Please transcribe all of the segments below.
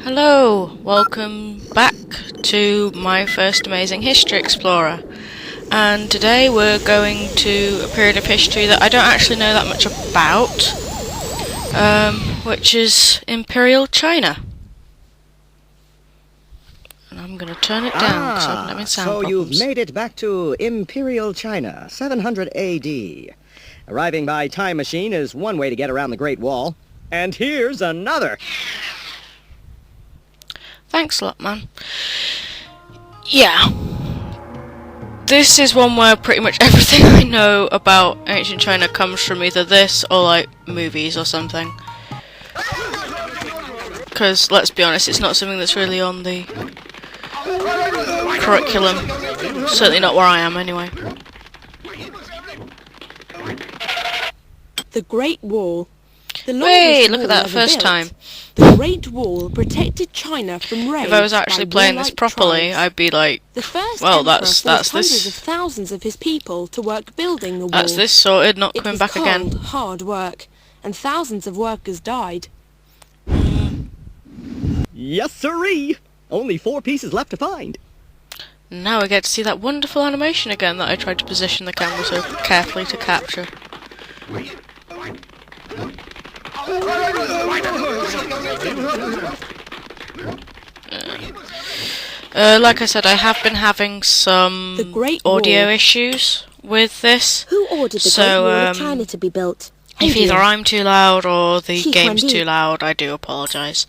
Hello, welcome back to my first Amazing History Explorer, and today we're going to a period of history that I don't actually know that much about, which is Imperial China. And I'm going to turn it down because I'm having sound problems. So you've made it back to Imperial China, 700 AD. Arriving by time machine is one way to get around the Great Wall, and here's another. Thanks a lot, man. Yeah. This is one where pretty much everything I know about ancient China comes from either this or, like, movies or something. Because, let's be honest, it's not something that's really on the curriculum. Certainly not where I am, anyway. The Great Wall. Hey, look at that, first time. The Great Wall protected China from raids. If I was actually playing this properly, tribes. I'd be like, the first well, emperor that's forced this. hundreds of thousands of his people to work building the wall. That's this sorted, not coming back again. It was hard work, and thousands of workers died. Yes, sirree! Only 4 pieces left to find. Now we get to see that wonderful animation again that I tried to position the camera so carefully to capture. Like I said, I have been having some audio issues with this. Who ordered the Great Wall of China to be built? If either I'm too loud or the game's too loud, I do apologise.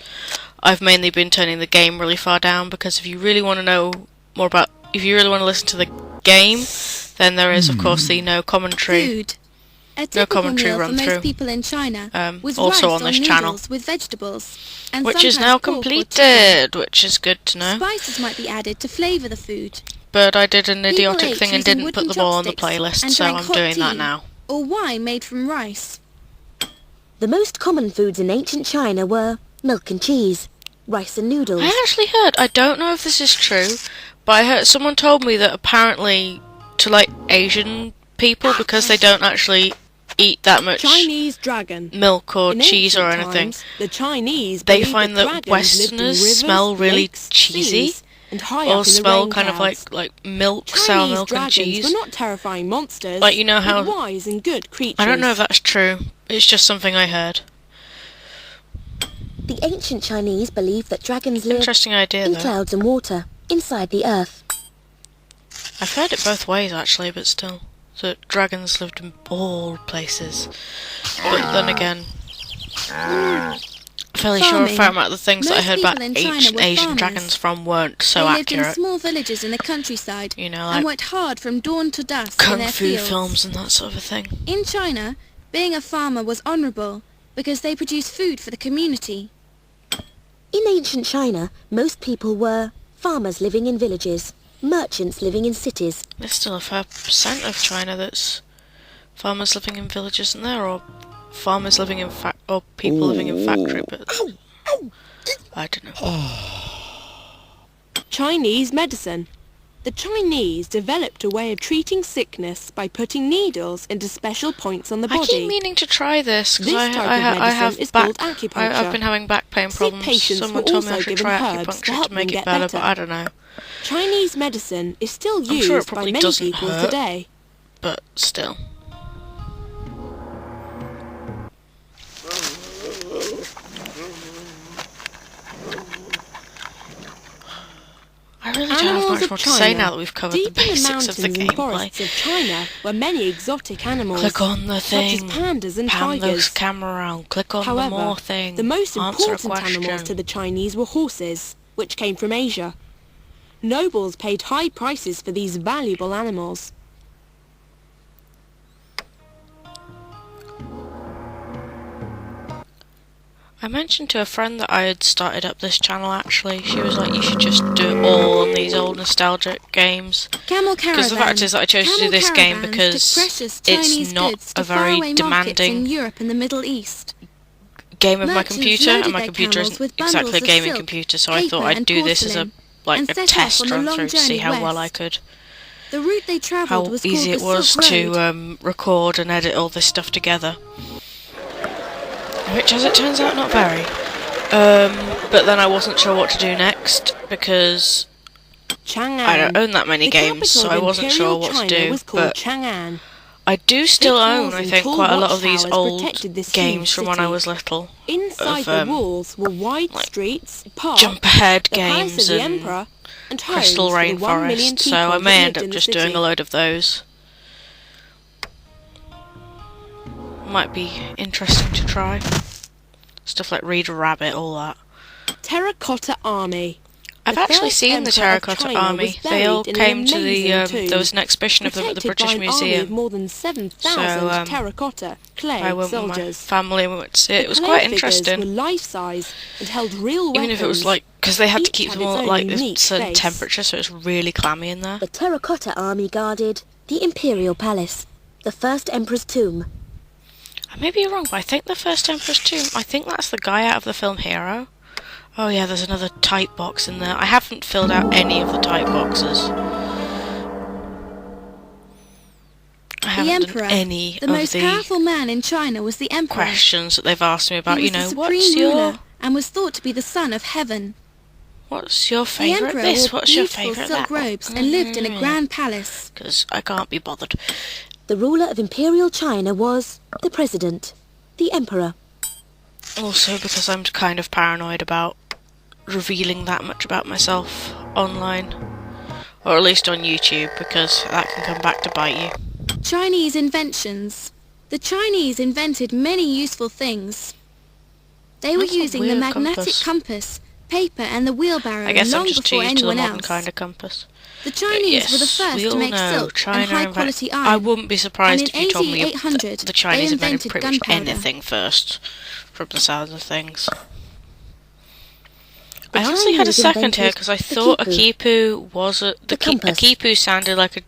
I've mainly been turning the game really far down because if you really want to know more about, if you really want to listen to the game, then there is of course the no commentary. Food. A typical meal for most people in China was also rice on this or channel, noodles with vegetables, and which is sometimes now pork or completed, which is good to know. Spices might be added to flavour the food. But I did an idiotic ate thing and using didn't put wooden them all on the chopsticks playlist, and so drank I'm hot doing that tea, now. Or wine made from rice. The most common foods in ancient China were milk and cheese, rice and noodles. I actually heard, I don't know if this is true, but I heard someone told me that apparently to like Asian people, because they don't actually eat that much Chinese dragon. milk or In cheese or ancient anything, times, the Chinese they believed find that dragons lived in Westerners rivers, smell really lakes, cheesy, seas, and high or up in the smell rain kind of clouds. like milk, Chinese sour milk and dragons cheese. were not terrifying monsters, Like, you know how, but wise and good creatures. I don't know if that's true, it's just something I heard. The ancient Chinese believed that dragons lived Interesting idea in though. clouds and water, inside the earth. I've heard it both ways actually, but still. So dragons lived in all places. But then again, fairly sure a fair amount of the things that I Most heard about people in China ancient were Asian farmers. dragons from weren't so They lived in accurate. small villages in the countryside, You know, and like worked hard from dawn to dusk in kung their fu fields. films and that sort of thing. In China, being a farmer was honourable because they produced food for the community. In ancient China, most people were farmers living in villages, merchants living in cities. There's still a fair percent of China that's farmers living in villages, isn't there? Or farmers living in or people living in factory bits. I don't know. Chinese medicine. The Chinese developed a way of treating sickness by putting needles into special points on the body. I keep meaning to try this because This type of medicine is called acupuncture. I've been having back pain Sick problems. patients Someone were told me I also should given try herbs to acupuncture help to make them it get better, better. but I don't know. Chinese medicine is still I'm used sure it by probably many doesn't people hurt. today. But still. I really don't have Animals much of more to China. say now that we've covered the Deep in the basics mountains of the and forests gameplay. of China were many exotic animals. Click on the such as thing. pandas and Pan tigers. those camera around. Click on However, the more thing. the most Answer a important animals question. to the Chinese were horses, which came from Asia. Nobles paid high prices for these valuable animals. I mentioned to a friend that I had started up this channel actually. She was like, you should just do it all on these old nostalgic games. Camel caravan. Because the fact is that I chose to do this game because it's not a very demanding in Europe and the Middle East. game of my Merchants computer, loaded and my their computer camels isn't with exactly a bundles of gaming silk, computer, so I thought paper I'd and do this as a porcelain, like and a set off test on a run long through to see journey how well west. I could, The route they travelled how was easy called it the was Silk Road. to record and edit all this stuff together. Which, as it turns out, not very. but then I wasn't sure what to do next because Chang'an. I don't own that many The games, so I capital of wasn't sure Imperial what to China do. was called But Chang'an. I do still Thick own, walls I and think, tall quite a lot of these watchtowers old protected this games huge from when I city. was little. Inside of, the walls were wide like, streets, parks, Jump Ahead the palace games of the and emperor, and homes Crystal for the 1 million Rainforest, so people I that may lived end up in the just doing city. a load of those. Might be interesting to try. Stuff like Reader Rabbit, all that. Terracotta Army. I've The actually first seen the emperor of Terracotta China Army. was They all buried in an came to the, amazing there was tomb, an exhibition of them at the protected British by an army of Museum. more than 7,000 So, terracotta clay I went with my soldiers. family and we went to see it. The It was clay quite figures interesting. were life-size and held real weapons. Even if it was like, because they had to Each keep had them all its at own like this unique certain face. temperature, so it was really clammy in there. The Terracotta Army guarded the Imperial Palace, the first Emperor's tomb. I may be wrong, but I think the first Emperor's Tomb, I think that's the guy out of the film Hero. Oh yeah, there's another type box in there. I haven't filled out any of the type boxes. I haven't The Emperor, done any the of most the powerful man in China, was the Emperor. questions that they've asked me about. He was You know, the what's supreme your ruler and was thought to be the son of heaven. favourite The Emperor this? wore What's your beautiful favourite silk that? robes and lived in a grand palace. Because I can't be bothered. The ruler of Imperial China was the President, the Emperor. Also because I'm kind of paranoid about revealing that much about myself online. Or at least on YouTube, because that can come back to bite you. Chinese inventions. The Chinese invented many useful things. They were That's a using the weird magnetic compass, paper and the wheelbarrow I guess I'm long just too before used to the anyone modern else. kind of compass. The Chinese were the Yes, first we to all make know silk China and high-quality iron. I wouldn't be surprised And if in you told me 8800, the Chinese they invented invented pretty much gunpowder. anything first, from the sounds of things. The I honestly had a Chinese second here invented because I the thought a kipu. kipu was a compass. kipu sounded like a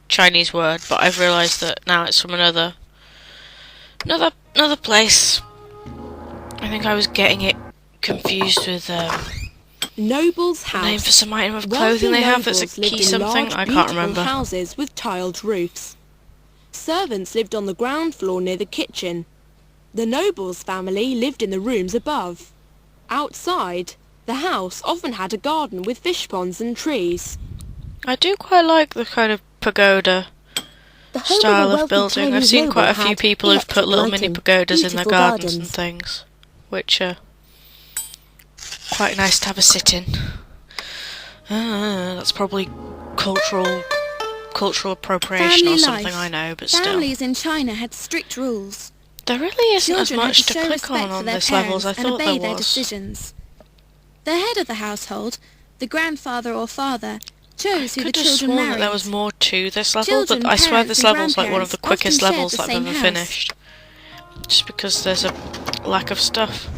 Chinese word, but I've realised that now it's from another place. I think I was getting it confused with Noble's the house. name for some item of Wealthy clothing they have that's a nobles lived key in something. large, I can't beautiful remember. houses with tiled roofs. Servants lived on the ground floor near the kitchen. The noble's family lived in the rooms above. Outside, the house often had a garden with fish ponds and trees. I do quite like the kind of pagoda The home style of a of wealthy building. I've Chinese seen noble quite a few had people who've put electric little mini lighting, pagodas in their beautiful gardens and gardens. things, which are quite nice to have a sit in. That's probably cultural appropriation Family or something, life. I know, but still. Families in China had strict rules. There really isn't as Children had much to to show click respect for on their this level as parents I and thought obey there their was. decisions. The head of the household, the grandfather or father, chose who the Could have children sworn married. that there was more to this level, Children, but I swear parents this and level's like one of the grandparents quickest often shared levels the that I've same ever house. finished. Just because there's a lack of stuff.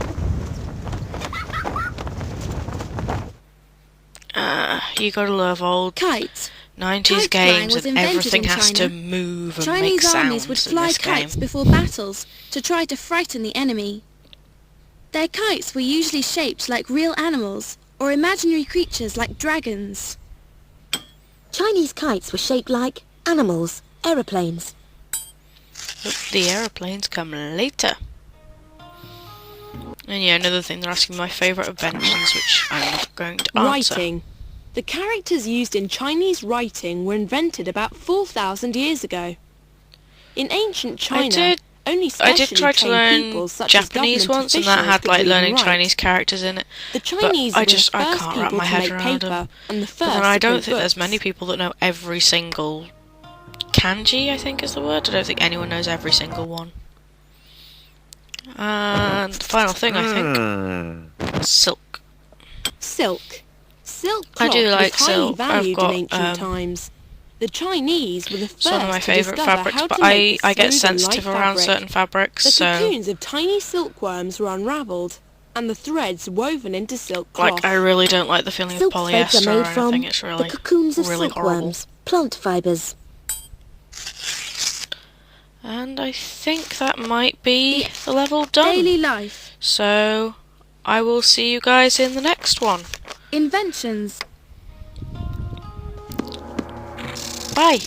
You gotta love old Kite. 90s Kite flying games was and invented everything in has to China. move and make Chinese sounds armies would in fly this game. kites before battles to try to frighten the enemy. Their kites were usually shaped like real animals or imaginary creatures like dragons. Chinese kites were shaped like animals, aeroplanes. But the aeroplanes come later. And yeah, another thing, they're asking my favourite inventions, which I'm not going to answer. Writing. The characters used in Chinese writing were invented about 4,000 years ago. In ancient China, only I did specially try to trained people learn such as Japanese government once, and that officials had could like read and learning write. Chinese characters in it. The Chinese but I were the just I first can't wrap people my to head make around paper them. and the But first then I to don't print think there's books. many people that know every single kanji, I think is the word. I don't think anyone knows every single one. And the final thing, I think, silk. Silk. Silk I cloth do like was highly silk. I've valued got, in ancient times. The Chinese were the first It's one of my to favourite discover fabrics, how but to make I get smooth and light sensitive around fabric. certain fabrics, The so cocoons of tiny silkworms were unravelled, and the threads woven into silk cloth. like I really don't like the feeling Silk of threads polyester are or made from anything. It's really, the cocoons of really horrible. silkworms, plant fibres. And I think that might be the level done. Daily life. So I will see you guys in the next one. Inventions. Bye.